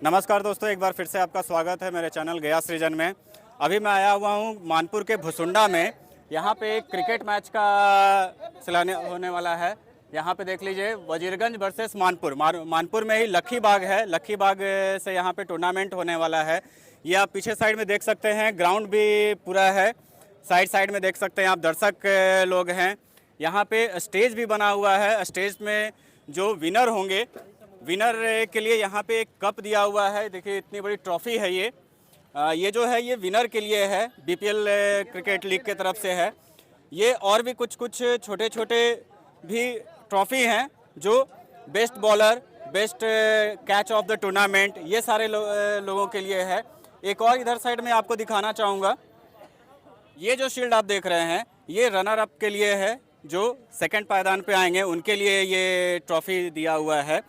नमस्कार दोस्तों, एक बार फिर से आपका स्वागत है मेरे चैनल गया सृजन में। अभी मैं आया हुआ हूँ मानपुर के भुसुंडा में। यहाँ पे एक क्रिकेट मैच का शिलान्यास होने वाला है। यहाँ पे देख लीजिए, वजीरगंज वर्सेस मानपुर। मानपुर में ही लक्खी बाग है, लक्खी बाग से यहाँ पे टूर्नामेंट होने वाला है। ये आप पीछे साइड में देख सकते हैं, ग्राउंड भी पूरा है। साइड में देख सकते हैं आप, दर्शक लोग हैं। यहाँ पे स्टेज भी बना हुआ है। स्टेज में जो विनर होंगे, विनर के लिए यहाँ पे एक कप दिया हुआ है। देखिए इतनी बड़ी ट्रॉफी है ये जो है ये विनर के लिए है, बीपीएल क्रिकेट लीग के तरफ से है ये। और भी कुछ छोटे छोटे भी ट्रॉफी हैं जो best bowler, best catch of the tournament, ये सारे लोगों के लिए है। एक और इधर साइड में आपको दिखाना चाहूँगा, ये जो शील्ड आप देख रहे हैं ये रनर अप के लिए है, जो सेकंड पायदान पे आएंगे उनके लिए ये ट्रॉफी दिया हुआ है।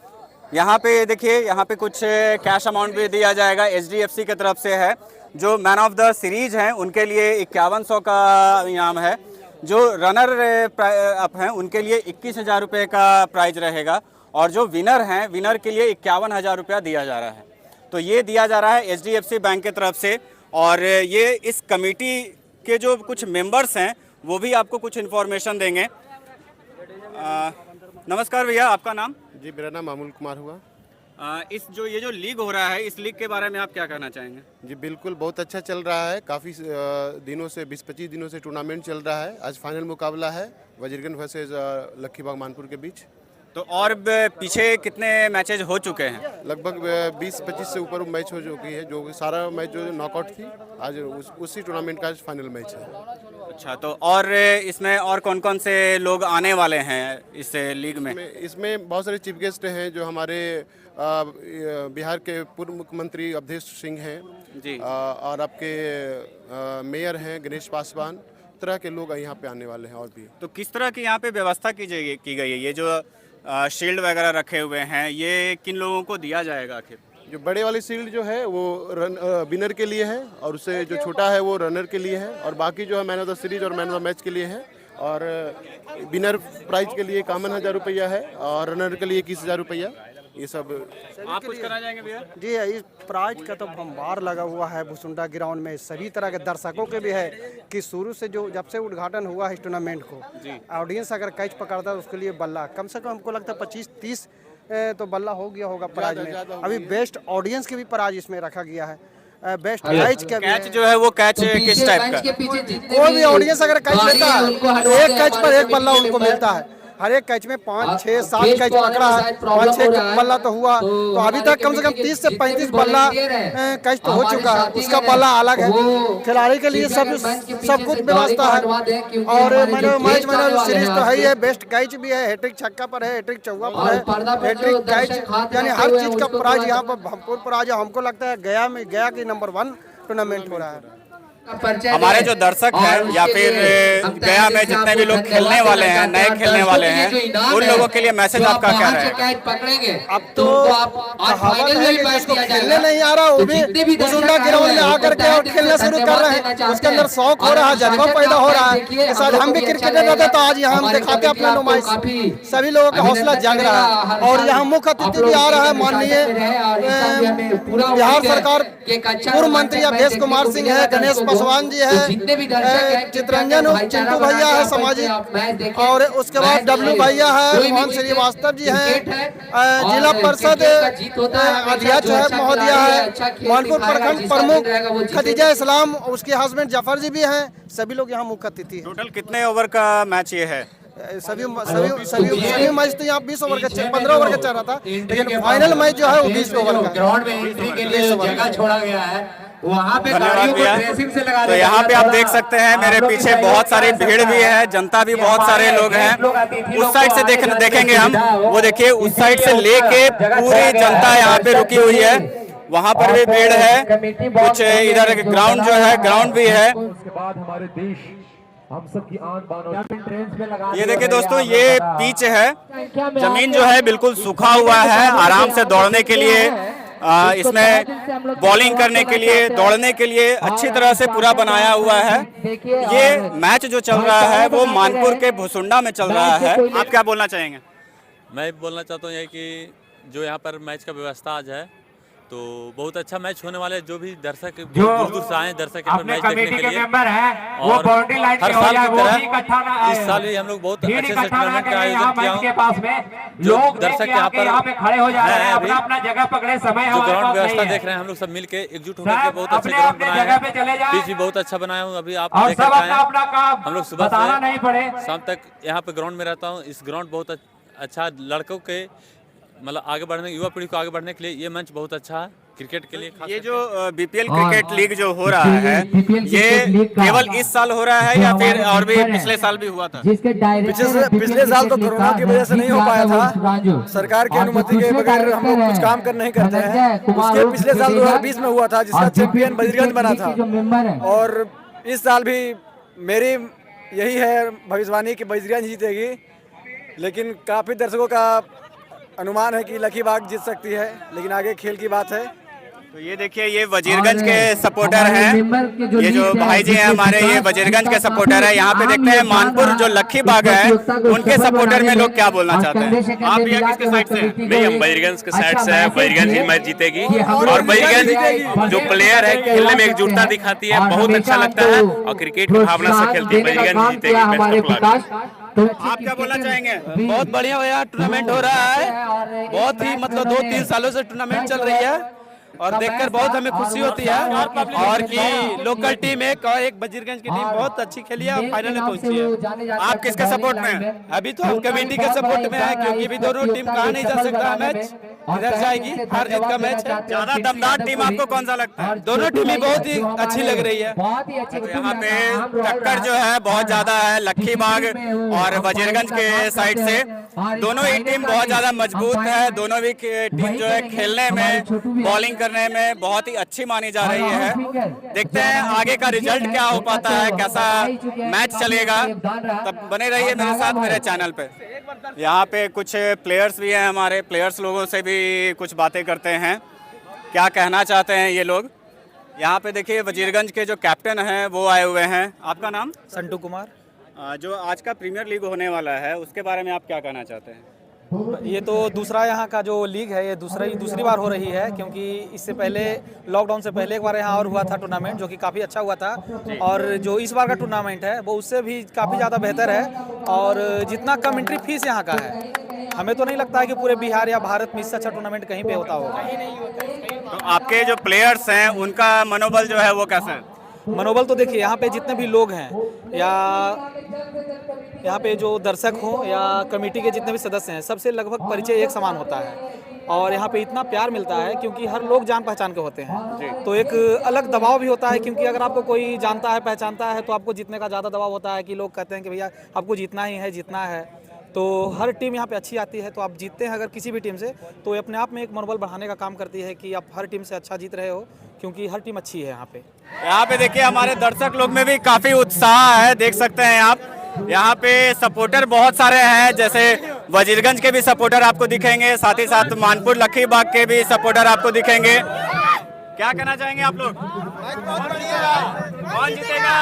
यहाँ पे देखिए, यहाँ पे कुछ कैश अमाउंट भी दिया जाएगा, एचडीएफसी की तरफ से है। जो मैन ऑफ द सीरीज हैं उनके लिए 5100 का इनाम है। जो रनर अप हैं उनके लिए 21,000 रुपये का प्राइज रहेगा। और जो विनर हैं, विनर के लिए 51,000 रुपया दिया जा रहा है। तो ये दिया जा रहा है एचडीएफसी बैंक की तरफ से। और ये इस कमेटी के जो कुछ मेंबर्स हैं वो भी आपको कुछ इन्फॉर्मेशन देंगे। नमस्कार भैया, आपका नाम? जी, मेरा नाम अमूल कुमार हुआ। ये जो लीग हो रहा है, इस लीग के बारे में आप क्या कहना चाहेंगे? जी बिल्कुल, बहुत अच्छा चल रहा है। काफ़ी दिनों से 20-25 दिनों से टूर्नामेंट चल रहा है। आज फाइनल मुकाबला है वजीरगंज वर्सेस लक्खी बाग मानपुर के बीच। तो और पीछे कितने मैचेज हो चुके हैं? लगभग 20-25 से ऊपर मैच हो चुकी है। जो सारा मैच जो नॉकआउट थी, आज उसी टूर्नामेंट का फाइनल मैच है। अच्छा, तो और इसमें और कौन कौन से लोग आने वाले हैं इस लीग में? इसमें बहुत सारे चीफ गेस्ट हैं। जो हमारे बिहार के पूर्व मुख्यमंत्री अवधेश सिंह हैं जी, और आपके मेयर हैं गणेश पासवान, तरह के लोग यहाँ पे आने वाले हैं। और भी तो किस तरह की यहाँ पे व्यवस्था की गई है? ये जो शील्ड वगैरह रखे हुए हैं, ये किन लोगों को दिया जाएगा आखिर? जो बड़े वाली शील्ड जो है वो विनर के लिए है, और उससे जो छोटा है वो रनर के लिए है, और बाकी जो है मैन ऑफ द सीरीज और मैन ऑफ द मैच के लिए है। और विनर प्राइज के लिए 51,000 रुपया है, और रनर के लिए 21,000 रुपया। ये सब आप कुछ करना चाहेंगे भैया? जी, इस प्राइज का तो भंडार लगा हुआ है भुसुंडा ग्राउंड में। सभी तरह के दर्शकों के भी है कि शुरू से जब से उद्घाटन हुआ है इस टूर्नामेंट को, ऑडियंस अगर कैच पकड़ता है उसके लिए बल्ला कम से कम हमको लगता है 25-30 तो बल्ला हो गया होगा प्राइज में। अभी बेस्ट ऑडियंस के भी प्राइज इसमें रखा गया है। बेस्ट कैच जो है वो कैच किस टाइप का? कोई भी ऑडियंस अगर कैच लेता है तो एक कैच पर एक बल्ला उनको मिलता है। हर एक कैच में 5, 6, 7 कैच पकड़ा है, 5-6 बल्ला तो हुआ। तो अभी तक कम से कम 30 से 35 बल्ला कैच तो हो चुका है, उसका बल्ला अलग है। खिलाड़ी के लिए सब कुछ व्यवस्था है। और मैच सीरीज तो है ही है। बेस्ट कैच भी है, हैट्रिक छक्का पर है, हैट्रिक चौका पर है, हैट्रिक कैच, यानी हर चीज का प्राइज यहाँ पर भरपूर प्राइज है। हमको लगता है गया की नंबर 1 टूर्नामेंट हो रहा है। हमारे जो दर्शक हैं या फिर गया में जितने भी लोग खेलने वाले हैं, नए खेलने वाले हैं, उन लोगों के लिए मैसेज आपका क्या है? अब तो कहावत है कि जिसको खेलने नहीं आ रहा वो भी भुसुंडा ग्राउंड में आकर के और खेलना शुरू कर रहे हैं। उसके अंदर शौक हो रहा है, जज्बा पैदा हो रहा है। शायद हम भी क्रिकेटर रहते तो आज यहाँ हम दिखाते अपना नुमाइश। सभी लोगों का हौसला जग रहा है। और यहाँ मुख्य अतिथि भी आ रहा है, माननीय बिहार सरकार पूर्व मंत्री अवधेश कुमार सिंह है, गणेश पासवान जी है, चित्रंजन चिंटू भैया है सामाजिक, और उसके बाद डब्लू भैया है, मोहन श्रीवास्तव जी हैं, जिला परिषद अध्यक्ष है महोदया है, मानपुर प्रखंड प्रमुख खदीजा इस्लाम, उसके हस्बैंड जफर जी भी हैं। सभी लोग यहाँ मुख्य अतिथि हैं। टोटल कितने ओवर का मैच ये है? सभी मैच तो यहाँ 20 ओवर का 15 ओवर का चल रहा था, लेकिन फाइनल मैच जो है वो 20 ओवर का। ग्राउंड में एंट्री के लिए जगह छोड़ा गया है, वहाँ पे धन्यवाद भैया। तो यहाँ पे आप देख सकते हैं मेरे पीछे बहुत सारी भीड़ भी है, जनता भी बहुत सारे लोग हैं। उस साइड से देखेंगे हम, वो देखिए उस साइड से लेके पूरी जनता यहाँ पे रुकी हुई है, वहाँ पर भी भीड़ है। कुछ इधर ग्राउंड जो है, ग्राउंड भी है। उसके बाद हमारे देश हम सब की आन बान। ये देखिए दोस्तों, ये पिच है, जमीन जो है बिल्कुल सूखा हुआ है, आराम से दौड़ने के लिए, इसमें बॉलिंग करने के लिए, दौड़ने के लिए अच्छी तरह से पूरा बनाया हुआ है। ये मैच जो चल रहा है वो मानपुर के भुसुंडा में चल रहा है। आप क्या बोलना चाहेंगे? मैं बोलना चाहता हूँ ये कि जो यहाँ पर मैच का व्यवस्था आज है तो बहुत अच्छा मैच होने वाला है। जो भी दर्शक जो दूर दूर से आए दर्शक यहाँ पर अपने मैच देखने कमेटी के के लिए, मेंबर हैं वो और बाउंड्री लाइन हर पे हो साल जाए, की वो भी तरह इकट्ठा ना आए। इस साल भी हम लोग बहुत भीड़ अच्छे से इकट्ठा ना टूर्नामेंट का करें, यहाँ आयोजन किया मंच के हूँ। पास में जो लोग दर्शक यहाँ पे खड़े हो जा रहे हैं, अभी अपना अपना जगह पकड़े, समय जो हमारे ग्राउंड पास व्यवस्था नहीं देख रहे है। हैं हम लोग सब मिलके एकजुट होकर के सब बहुत अच्छे अपने ग्राउंड अपने बनाए जगह पे हैं। चले जाएं। पिच भी बहुत अच्छा बनाया हूँ। अभी आप और देख सब सकते अपना हैं अपना काम हम लोग सुबह बताना नहीं पड़े। से शाम तक यहाँ पे ग्राउंड में रहता हूँ। इस ग्राउंड बहुत अच्छा लड़कों के मतलब आगे बढ़ने, युवा पीढ़ी को आगे बढ़ने के लिए ये मंच बहुत अच्छा है क्रिकेट के लिए। ये जो बीपीएल क्रिकेट लीग जो हो रहा है ये केवल इस साल हो रहा है या फिर और भी पिछले साल भी हुआ था? पिछले साल तो कोरोना की वजह से नहीं हो पाया था, सरकार की अनुमति के बगैर हम लोग कुछ काम कर नहीं करते हैं। उसके पिछले साल 2020 में हुआ था जिसका चैंपियन बजरंग बना था, और इस साल भी मेरी यही है भविष्यवाणी कि बजरंग जीतेगी, लेकिन काफ़ी दर्शकों का अनुमान है कि लकी बाग जीत सकती है, लेकिन आगे खेल की बात है। तो ये देखिए ये वजीरगंज के सपोर्टर हैं, ये जो भाई जी हैं हमारे ये वजीरगंज के सपोर्टर है। यहाँ पे देखते हैं मानपुर जो लखी बाग है उनके सपोर्टर में लोग क्या बोलना चाहते हैं। आप भैया किसके साइड से हैं? नहीं, हम बजरगंज के साइड से हैं। बजरगंज ही मैच जीतेगी और बजरगंज जो प्लेयर है खेलने में एकजुटता दिखाती है, बहुत अच्छा लगता है और क्रिकेट की भावना से खेलती है। बजरगंज जीतेगी। आप क्या बोलना चाहेंगे? बहुत बढ़िया भैया टूर्नामेंट हो रहा है, बहुत ही मतलब 2-3 सालों से टूर्नामेंट चल रही है और देखकर बहुत हमें खुशी होती है। और कि लोकल टीम एक बजीरगंज की टीम बहुत अच्छी खेली है और फाइनल में पहुंची है। आप किसके सपोर्ट में हैं? अभी तो हम कमेटी के सपोर्ट में है, क्योंकि अभी दोनों टीम कहा नहीं जा सकता है मैच, इधर जाएगी, हार जीत का मैच है। ज्यादा दमदार टीम आपको कौन सा लगता है? दोनों टीमें बहुत ही अच्छी लग रही है। तो यहाँ पे टक्कर जो है बहुत ज्यादा है लखी बाग और वजीरगंज के साइड से। दोनों ही टीम बहुत ज्यादा मजबूत है। दोनों भी टीम जो है खेलने में, बॉलिंग करने में बहुत ही अच्छी मानी जा रही है। देखते हैं आगे का रिजल्ट क्या हो पाता है, कैसा मैच चलेगा। तब बने रहिए मेरे साथ मेरे चैनल पे। यहाँ पे कुछ प्लेयर्स भी हैं, हमारे प्लेयर्स लोगों से भी कुछ बातें करते हैं, क्या कहना चाहते हैं ये लोग। यहाँ पे देखिए वजीरगंज के जो कैप्टन हैं वो आए हुए हैं। आपका नाम? संटू कुमार। जो आज का प्रीमियर लीग होने वाला है उसके बारे में आप क्या कहना चाहते हैं? ये तो दूसरा यहाँ का जो लीग है ये दूसरी बार हो रही है, क्योंकि इससे पहले लॉकडाउन से पहले एक बार यहाँ और हुआ था टूर्नामेंट जो कि काफ़ी अच्छा हुआ था, और जो इस बार का टूर्नामेंट है वो उससे भी काफ़ी ज़्यादा बेहतर है। और जितना कम एंट्री फीस यहाँ का है, हमें तो नहीं लगता है कि पूरे बिहार या भारत में इससे अच्छा टूर्नामेंट कहीं पे होता होगा। तो आपके जो प्लेयर्स हैं उनका मनोबल जो है वो कैसा है? मनोबल तो देखिए यहाँ पे जितने भी लोग हैं या यहाँ पे जो दर्शक हों या कमेटी के जितने भी सदस्य हैं, सबसे लगभग परिचय एक समान होता है और यहाँ पे इतना प्यार मिलता है क्योंकि हर लोग जान पहचान के होते हैं। तो एक अलग दबाव भी होता है, क्योंकि अगर आपको कोई जानता है पहचानता है तो आपको जीतने का ज़्यादा दबाव होता है कि लोग कहते हैं कि भैया आपको जीतना ही है, जीतना है। तो हर टीम यहाँ पे अच्छी आती है, तो आप जीतते हैं अगर किसी भी टीम से तो ये अपने आप में एक मनोबल बढ़ाने का काम करती है कि आप हर टीम से अच्छा जीत रहे हो, क्योंकि हर टीम अच्छी है यहाँ पे। यहाँ पे देखिए हमारे दर्शक लोग में भी काफ़ी उत्साह है, देख सकते हैं आप। यहाँ पे सपोर्टर बहुत सारे हैं, जैसे वजीरगंज के भी सपोर्टर आपको दिखेंगे, साथ ही साथ मानपुर लखी बाग के भी सपोर्टर आपको दिखेंगे। क्या कहना चाहेंगे आप लोग? कौन जीतेगा?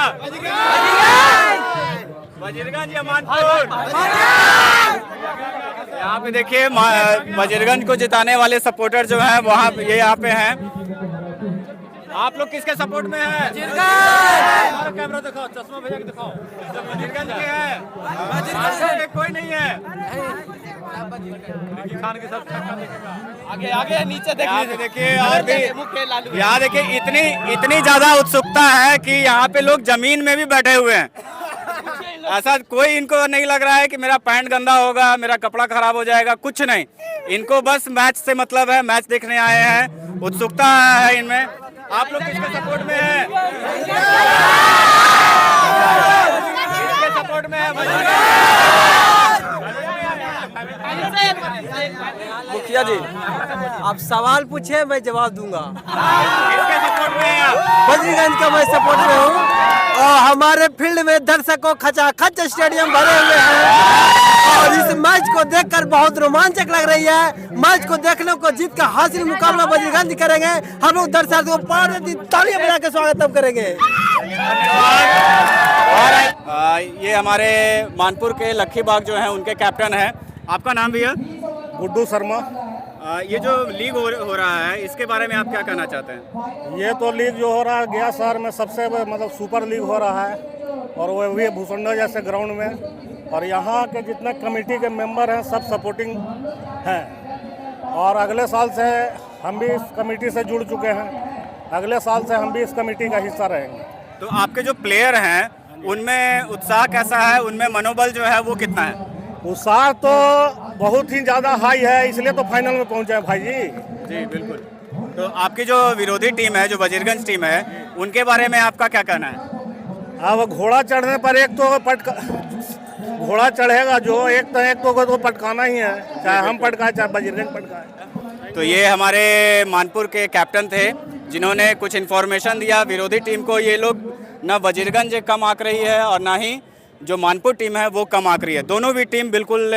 वजीरगंज या मानपुर? यहाँ पे देखिए वजीरगंज को जिताने वाले सपोर्टर जो हैं वहाँ ये यहाँ पे हैं। आप लोग किसके सपोर्ट में हैं? कैमरा दिखाओ, चश्मा भैया के दिखाओ। वजीरगंज के हैं, मानपुर के कोई नहीं है। खान के सब आगे आगे नीचे देखिए और भी यहाँ देखिए इतनी ज्यादा उत्सुकता है कि यहाँ पे लोग जमीन में भी बैठे हुए हैं। ऐसा कोई इनको नहीं लग रहा है कि मेरा पैंट गंदा होगा, मेरा कपड़ा खराब हो जाएगा, कुछ नहीं। इनको बस मैच से मतलब है, मैच देखने आए हैं, उत्सुकता है इनमें। आप लोग किसके सपोर्ट में हैं? किसके सपोर्ट में है? मुखिया जी आप सवाल पूछे मैं जवाब दूंगा। किसके सपोर्ट में हैं? बजरंग का मैं सपोर्ट में हूँ और हमारे फील्ड में दर्शकों खचाखच स्टेडियम भरे हुए हैं और इस मैच को देखकर बहुत रोमांचक लग रही है। मैच को देखने को जीत का हासिल मुकाबला बजरंग करेंगे। हम लोग दर्शकों को तालियां बजा के स्वागत करेंगे। और ये हमारे मानपुर के लखी बाग जो हैं उनके कैप्टन हैं। आपका नाम भैया? गुड्डू शर्मा। ये जो लीग हो रहा है इसके बारे में आप क्या कहना चाहते हैं? ये तो लीग जो हो रहा है गया शहर में सबसे मतलब सुपर लीग हो रहा है, और वो भी भुसुंडा जैसे ग्राउंड में, और यहाँ के जितने कमेटी के मेंबर हैं सब सपोर्टिंग हैं, और अगले साल से हम भी इस कमेटी से जुड़ चुके हैं, अगले साल से हम भी इस कमेटी का हिस्सा रहेंगे। तो आपके जो प्लेयर हैं उनमें उत्साह कैसा है, उनमें मनोबल जो है वो कितना है? उत्साह तो बहुत ही ज़्यादा हाई है, इसलिए तो फाइनल में पहुंचे हैं भाई जी। जी बिल्कुल। तो आपकी जो विरोधी टीम है, जो वजीरगंज टीम है, उनके बारे में आपका क्या कहना है? अब घोड़ा चढ़ने पर एक तो घोड़ा चढ़ेगा जो एक तो पटकाना ही है, चाहे हम पटकाए चाहे वजीरगंज पटकाए। तो ये हमारे मानपुर के कैप्टन थे जिन्होंने कुछ इन्फॉर्मेशन दिया विरोधी टीम को। ये लोग ना वजीरगंज कम आंक रही है और ना ही जो मानपुर टीम है वो कम आंक रही है। दोनों भी टीम बिल्कुल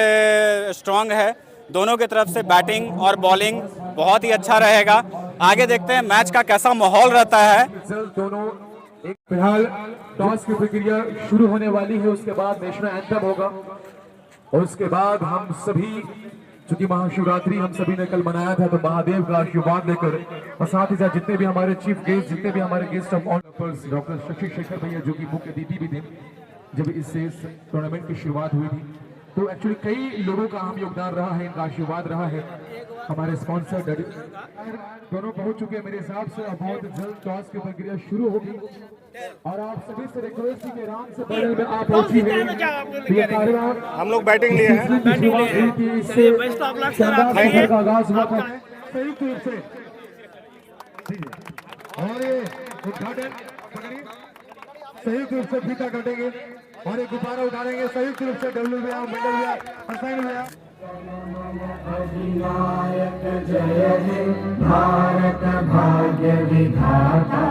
स्ट्रांग है, दोनों की तरफ से बैटिंग और बॉलिंग बहुत ही अच्छा रहेगा। आगे देखते हैं मैच का कैसा माहौल रहता है। दोनों एक फिलहाल टॉस की प्रक्रिया शुरू होने वाली है, उसके बाद नेशनल एंथम होगा, और उसके बाद हम सभी, चूंकि महाशिवरात्रि हम सभी ने कल मनाया था, तो महादेव का आशीर्वाद लेकर, और साथ ही साथ जितने भी हमारे चीफ गेस्ट, जितने भी हमारे guest of honour doctor Shashi Shekhar भैया जो कि मुख्य अतिथि भी थे जब इससे इस टूर्नामेंट की शुरुआत हुई थी, तो एक्चुअली कई लोगों का अहम योगदान रहा है, इनका आशीर्वाद रहा है। हमारे स्पॉन्सर दोनों पहुंच चुके हैं मेरे हिसाब से, और बहुत जल्द टॉस की प्रक्रिया शुरू होगी, और आप सभी से रिक्वेस्ट है कि आराम से पैनल में आप पहुंचिए। हम लोग बैटिंग लिए हैं, का आगाज हुआ था संयुक्त रूप से, और ये उद्घाटन संयुक्त रूप से फीता कटेंगे और एक गुब्बारा उठाएंगे संयुक्त रूप से डब्ल्यू भैया, मंडल भैया, हसैन भैया। अधिनायक जय हे भारत भाग्य विधाता,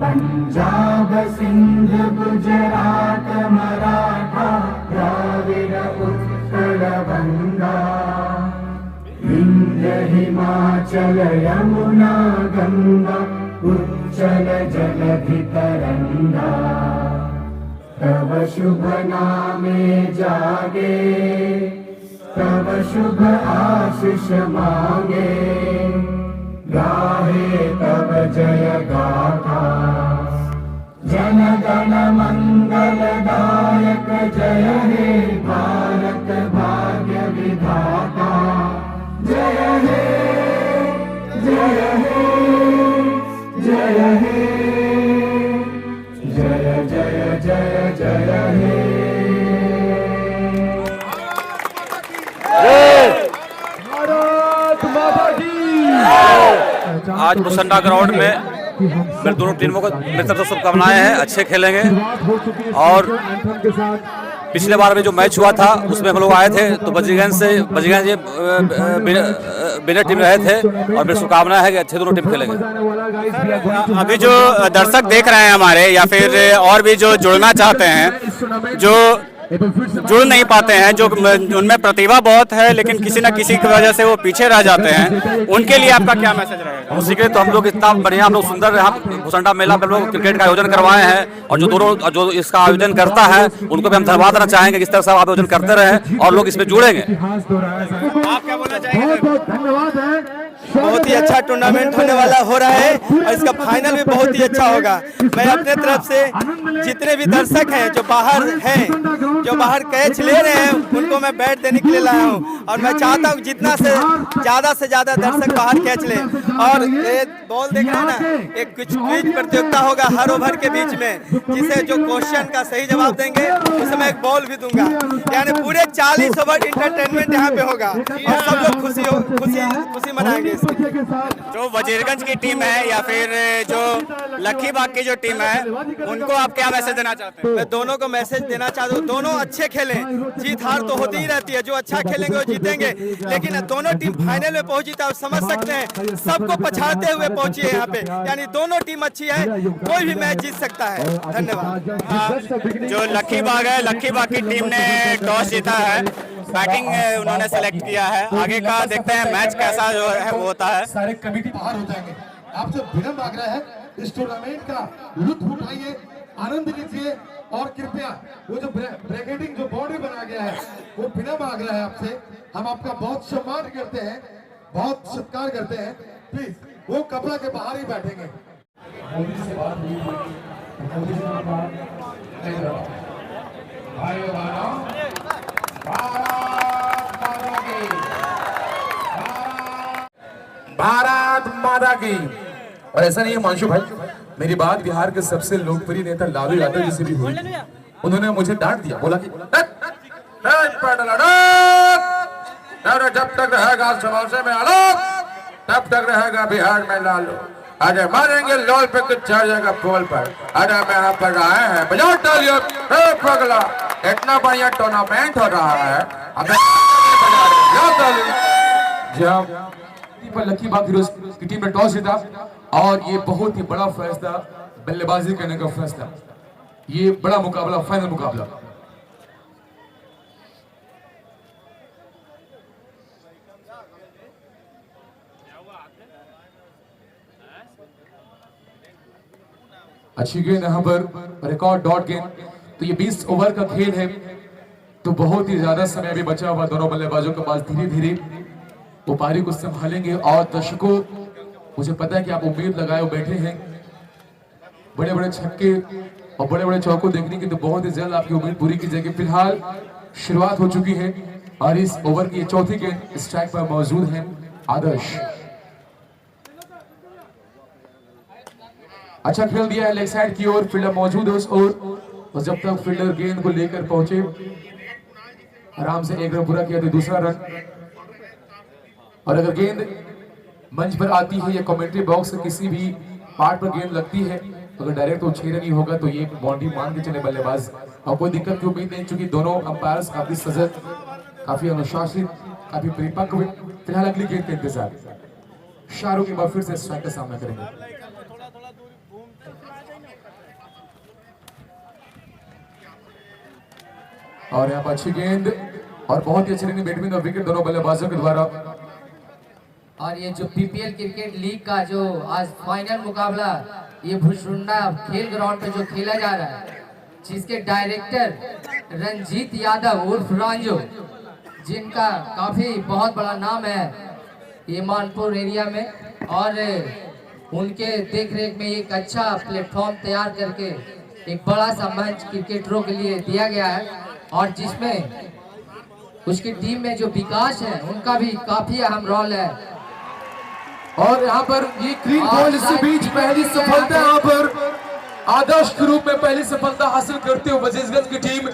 पंजाब सिंध गुजरात मराठा द्राविड़ उत्कल गंगा, विंध्य हिमाचल यमुना गंगा उच्चल जलधि तरंगा, तव शुभ नामे जागे, तव शुभ आशीष मांगे, गाहे तव जय गाथा, जन गण मंगल दायक जय हे भारत भाग्य विधाता, जय हे जय हे जय हे जय जय जय जय हे। भारत माता की। आज भुसुंडा ग्राउंड में मेरे दोनों टीमों को मेरी तरफ से शुभकामनाएं हैं, अच्छे खेलेंगे। और पिछले बार में जो मैच हुआ था उसमें हम लोग आए थे, तो वजीरगंज विनर टीम रहे थे, और मेरी शुभकामना है कि अच्छे दोनों टीम खेलेंगे। अभी जो दर्शक देख रहे हैं हमारे, या फिर और भी जो जुड़ना चाहते हैं, जो जुड़ नहीं पाते हैं, जो उनमें प्रतिभा बहुत है लेकिन किसी न किसी की वजह से वो पीछे रह जाते हैं, उनके लिए आपका क्या मैसेज रहेगा? उसी के लिए तो हम लोग इतना बढ़िया, हम लोग सुंदर यहाँ भुसुंडा मेला में हम लोग क्रिकेट का आयोजन करवाए हैं, और जो इसका आयोजन करता है उनको भी हम धन्यवाद देना चाहेंगे, किस तरह से आप आयोजन करते रहे और लोग इसमें जुड़ेंगे। आप क्या बोलना चाहेंगे? धन्यवाद है। बहुत ही अच्छा टूर्नामेंट होने वाला हो रहा है, और इसका फाइनल भी बहुत ही अच्छा होगा। मैं अपने तरफ से जितने भी दर्शक हैं जो बाहर हैं, जो बाहर कैच ले रहे हैं, उनको मैं बैट देने के लिए लाया हूं, और मैं चाहता हूं जितना से ज्यादा दर्शक बाहर कैच ले। और ये बॉल देख रहे हैं ना, एक कुछ क्विज प्रतियोगिता होगा हर ओवर के बीच में, जिसे जो क्वेश्चन का सही जवाब देंगे उसे मैं एक बॉल भी दूंगा। यानी पूरे 40 ओवर इंटरटेनमेंट यहाँ पे होगा, और सब लोग खुशी मनाएंगे। जो वजीरगंज की टीम है या फिर जो लखीबाग की जो टीम है, उनको आप क्या मैसेज देना चाहते हैं? मैं दोनों को मैसेज देना चाहता हूँ, दोनों अच्छे खेलें। जीत हार तो होती ही रहती है, जो अच्छा खेलेंगे वो जीतेंगे, लेकिन दोनों टीम फाइनल में पहुंची तो आप समझ सकते हैं सबको पछाड़ते हुए पहुंची है यहाँ पे। यानी दोनों टीम अच्छी है, कोई भी मैच जीत सकता है। धन्यवाद। जो लखीबाग है, लखीबाग की टीम ने टॉस जीता है, बैटिंग उन्होंने सेलेक्ट किया है। आगे का देखते हैं मैच कैसा जो है वो होता है। सारे कमेटी बाहर हो जाएंगे, आपसे विनम्र आग्रह है इस टूर्नामेंट का लुत्फ उठाइए, आनंद लीजिए, और कृपया वो जो ब्रैकेटिंग जो बाउंड्री बनाया गया है वो विनम्र आग्रह है आपसे। हम आपका बहुत सम्मान करते हैं, बहुत सत्कार करते हैं, प्लीज वो कपड़ा के बाहर ही बैठेंगे। भारत माता की। और ऐसा नहीं है मानशु भाई, मेरी बात बिहार के सबसे लोकप्रिय नेता लालू यादव जी से भी हुई। उन्होंने मुझे डांट दिया, बोला कि जब तक रहेगा समोसे में आलू तब तक रहेगा बिहार में लालू। अरे मारेंगे लोल पे कुछ चढ़ जाएगा पोल पर। अरे हम यहाँ पर आए हैं, बजाओ तालियां। पगला, इतना बढ़िया टूर्नामेंट हो रहा है, पर लकी बाग हीरोज की टीम ने टॉस जीता और ये बहुत ही बड़ा फैसला, बल्लेबाजी करने का फैसला, ये बड़ा मुकाबला, फाइनल मुकाबला। अच्छी गेंद यहाँ पर, रिकॉर्ड डॉट गेंद। तो ये 20 ओवर का खेल है, तो बहुत ही ज्यादा समय भी बचा हुआ दोनों बल्लेबाजों के पास। धीरे धीरे वो पारी को संभालेंगे और दर्शकों, मुझे पता है कि आप उम्मीद लगाए हुए बैठे हैं बड़े बड़े छक्के और बड़े बड़े चौकों देखने की, तो बहुत ही जल्द आपकी उम्मीद पूरी की जाएगी। फिलहाल शुरुआत हो चुकी है और इस ओवर की चौथी गेंद स्ट्राइक पर मौजूद है आदर्श। अच्छा खेल दिया है लेग साइड की ओर, फील्डर मौजूद है उस ओर, और जब तक फील्डर गेंद को लेकर पहुंचे, आराम से एक रन पूरा किया तो दूसरा रन। और अगर गेंद मंच पर आती है या कमेंट्री बॉक्स के किसी भी पार्ट पर गेंद लगती है, तो अगर डायरेक्ट वो 6 रन ही होगा तो ये बाउंड्री मान के चले बल्लेबाज, और कोई दिक्कत की उम्मीद नहीं, चूंकि दोनों अंपायर्स काफी सजग, काफी अनुशासित, काफी परिपक्व। फिलहाल अगली गेंद के इंतजार, शाहरुख एक बार फिर से स्ट्राइक का सामना करेंगे। और यहाँ पर अच्छी गेंद और बहुत ही अच्छी रनिंग बैटमिंटन और विकेट दोनों बल्लेबाजों के द्वारा। और ये जो पीपीएल क्रिकेट लीग का जो आज फाइनल मुकाबला ये भुसुंडा खेल ग्राउंड पे जो खेला जा रहा है, जिसके डायरेक्टर रंजीत यादव उर्फ रांझो, जिनका काफी बहुत बड़ा नाम है ये मानपुर एरिया में, और उनके देखरेख में एक अच्छा प्लेटफॉर्म तैयार करके एक बड़ा सा मंच क्रिकेटरों के लिए दिया गया है, और जिसमें उसकी टीम में जो विकास है उनका भी काफी अहम रोल है। और यहाँ पर ये ग्रीन बॉल इसी बीच पहली सफलता यहाँ पर आदर्श के रूप में पहली सफलता हासिल करते हुए वजीरगंज की टीम,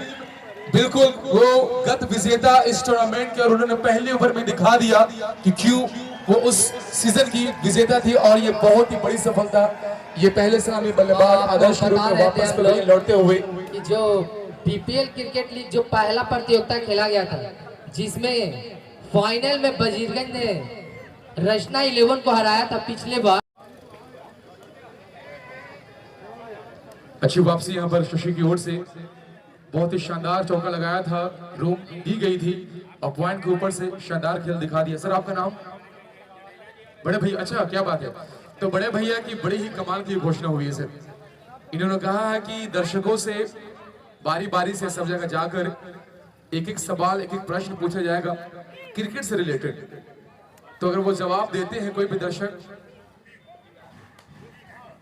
बिल्कुल वो गत विजेता इस टूर्नामेंट के, और उन्होंने पहले ओवर में दिखा दिया कि क्यों वो उस सीजन की विजेता थी। और ये बहुत ही बड़ी सफलता, ये पहले सलामी बल्लेबाज आदर्श के रूप में वापस लौटते हुए। जो पीपीएल क्रिकेट लीग जो पहला प्रतियोगिता खेला गया था, जिसमें फाइनल में वजीरगंज ने रचना 11 को हराया था पिछले बार। अच्छी वापसी यहाँ पर शशि की ओर से, बहुत ही शानदार चौका लगाया था, रोक दी गई थी और पॉइंट के ऊपर से शानदार खेल दिखा दिया। सर आपका नाम? बड़े भैया, अच्छा क्या बात है। तो बड़े भैया की बड़ी ही कमाल की घोषणा हुई है सर। इन्होंने कहा है कि दर्शकों से बारी बारी से सब जगह जाकर एक एक सवाल, एक एक प्रश्न पूछा जाएगा क्रिकेट से रिलेटेड। तो अगर वो जवाब देते हैं कोई भी दर्शक,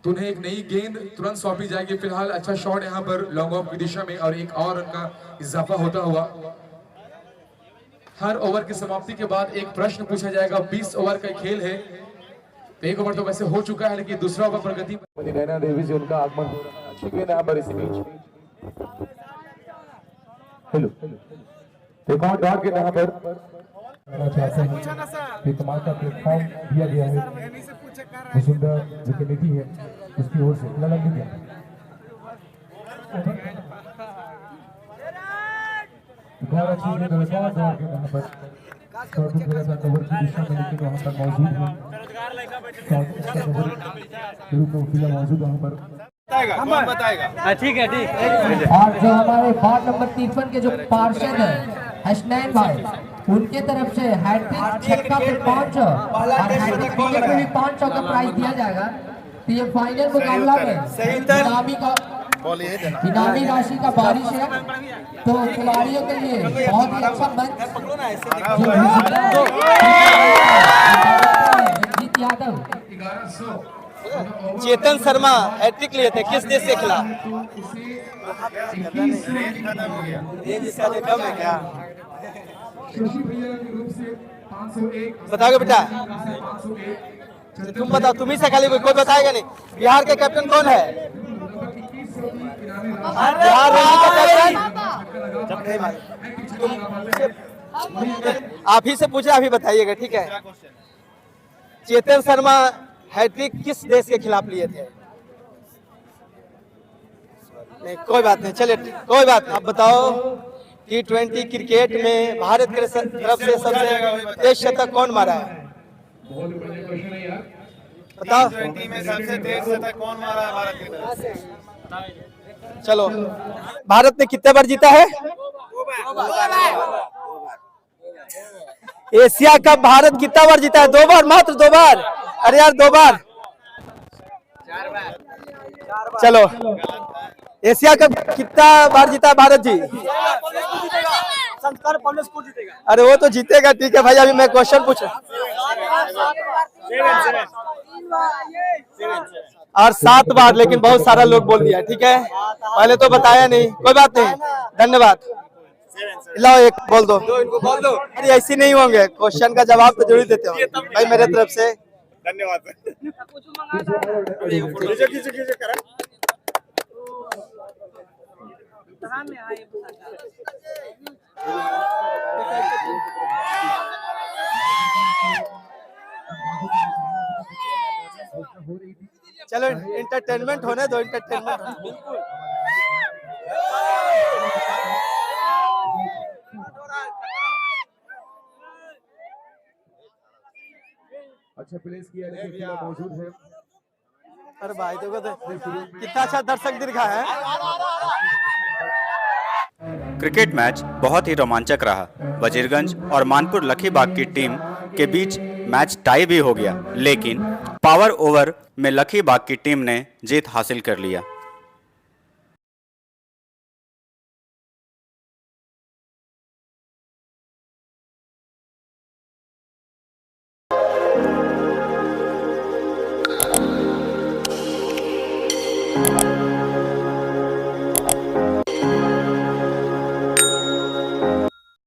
तो उन्हें एक नई गेंद तुरंत सौंपी जाएगी। फिलहाल अच्छा शॉट यहाँ पर लॉन्ग ऑफ की दिशा में, और एक और रन का इजाफा होता हुआ। हर ओवर की समाप्ति के बाद एक प्रश्न पूछा जाएगा। 20 ओवर का खेल है, एक ओवर तो वैसे हो चुका है, लेकिन दूसरा ओवर प्रगति नैना देवी से उनका आगमन हो रहा है। अच्छी गेंद यहाँ पर इसी बीच, हेलो एक और डॉट गेंद यहाँ पर चाहते हैं कि कमाल का प्लेटफॉर्म दिया गया है, भुसुंडा जो कमेटी है उसकी ओर से लग गया। बहुत अच्छी गेंद रिकॉर्ड डॉट गेंद यहाँ पर शॉट मेरा था कवर की दिशा में, लेकिन वहाँ पर मौजूद है शॉट कवर के रूप में फिलहाल मौजूद वहाँ पर बताएगा। ठीक है, ठीक। और जो हमारे वार्ड नंबर 53 के जो पार्षद है हसनैन भाई, उनके तरफ से हैट्रिक छक्का पे 5 और हैट्रिक विकेट पे भी 5 का प्राइज दिया जाएगा। तो ये फाइनल मुकाबला में इनामी राशि का बारिश है, तो खिलाड़ियों के लिए बहुत ही अच्छा मंच चेतन शर्मा हैट्रिक लिए थे, किस देश के खिलाफ? कम है क्या? बताओगे बेटा? तुम बताओ, तुम ही से खाली, कोई बताएगा नहीं। बिहार के कैप्टन कौन है? बिहार आप ही से पूछे, आप ही बताइएगा, ठीक है? चेतन शर्मा हैट्रिक किस देश के खिलाफ लिए थे? नहीं, कोई बात नहीं, चलिए कोई बात नहीं। आप बताओ, T20 क्रिकेट में भारत की तरफ से सबसे तेज शतक कौन मारा है? बताओ। T20 में सबसे तेज शतक कौन मारा है भारत की तरफ से? चलो, भारत ने कितने बार जीता है? एशिया कप भारत कितना बार जीता है? 2 बार, मात्र 2 बार। अरे यार 2 बार। चलो, एशिया कप कितना बार जीता भारत जी? संस्कार पब्लिक स्कूल जीतेगा। अरे वो तो जीतेगा, ठीक है भाई, अभी मैं क्वेश्चन पूछ रहा हूँ। और 7 बार, लेकिन बहुत सारा लोग बोल दिया, ठीक है, पहले तो बताया नहीं, कोई बात नहीं, धन्यवाद। लाओ एक बोल दो, बोल दो। अरे ऐसे नहीं होंगे, क्वेश्चन का जवाब तो जरूर देते हो भाई मेरे तरफ से, धन्यवाद। चलो एंटरटेनमेंट होने दो, एंटरटेनमेंट। बिल्कुल। अच्छा प्लेस किया है, मौजूद है। अरे भाई देखो तो कितना अच्छा दर्शक दीर्घा है। क्रिकेट मैच बहुत ही रोमांचक रहा। वजीरगंज और मानपुर लखीबाग की टीम के बीच मैच टाई भी हो गया, लेकिन पावर ओवर में लखीबाग की टीम ने जीत हासिल कर लिया।